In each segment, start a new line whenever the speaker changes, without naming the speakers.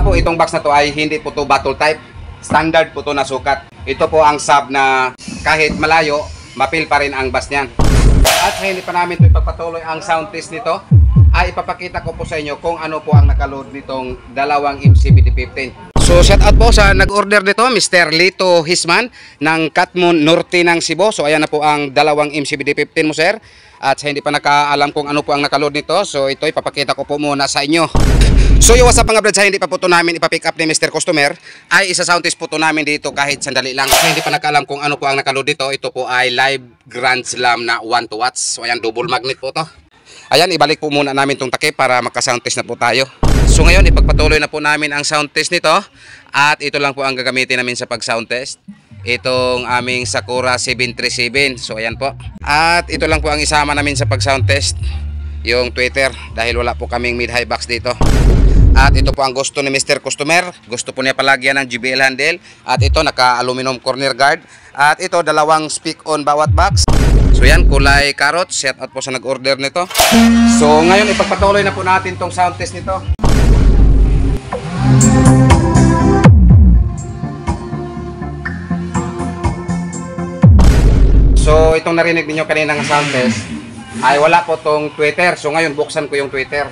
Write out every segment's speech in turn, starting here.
nga po, itong box na to ay hindi po to bottle type. Standard po to na sukat. Ito po ang sub na kahit malayo, mapil pa rin ang bass niyan. At hindi pa namin ito ipagpatuloy ang sound test nito, ay ipapakita ko po sa inyo kung ano po ang nakaload nitong dalawang MCBD15. So shout out po sa nag-order nito, Mr. Lito Hisman ng Katmon Norte ng Cebu. So ayan na po ang dalawang MCBD15 mo, sir. At sa hindi pa nakaalam kung ano po ang nakaload nito, so ito ipapakita ko po muna sa inyo. So yung what's up mga brad, sa hindi pa po ito namin ipapick up ni Mr. Customer, ay isa sound test po ito namin dito kahit sandali lang. Sa hindi pa nakaalam kung ano po ang nakaload dito, ito po ay live Grand Slam na 1 watts. So ayan, double magnet po ito. Ayan, ibalik po muna namin itong takip para magka-sound test na po tayo. So ngayon, ipagpatuloy na po namin ang sound test nito. At ito lang po ang gagamitin namin sa pag-sound test. Itong aming Sakura 737. So ayan po. At ito lang po ang isama namin sa pag-sound test, yung tweeter, dahil wala po kaming mid-high box dito. At ito po ang gusto ni Mr. Customer. Gusto po niya palagyan ng JBL handle. At ito naka-aluminum corner guard. At ito dalawang speak on bawat box. So yan, kulay carrot. Shout out po sa nag-order nito. So ngayon ipagpatuloy na po natin tong sound test nito. So itong narinig niyo kanina ng sound test ay wala po tong tweeter. So ngayon buksan ko yung tweeter.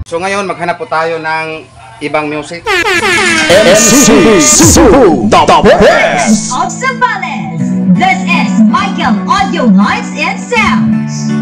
So ngayon maghanap po tayo ng ibang music.
MC Cebu, the best
of Zambales. This is Michael Audio Lights and Sounds.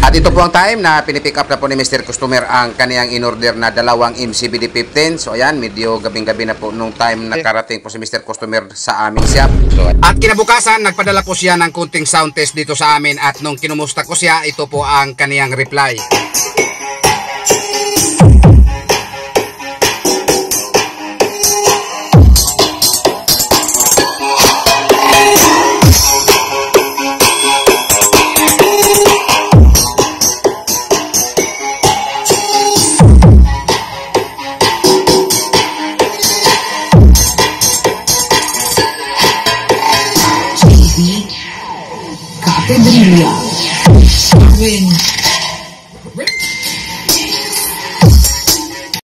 At ito po ang time na pinipick up na po ni Mr. Customer ang kaniyang in-order na dalawang MCBD15. So ayan, medyo gabing-gabi na po nung time nakarating po si Mr. Customer sa aming shop. So, at kinabukasan, nagpadala po siya ng kunting sound test dito sa amin. At nung kinumusta ko siya, ito po ang kaniyang reply.
Pedrilha,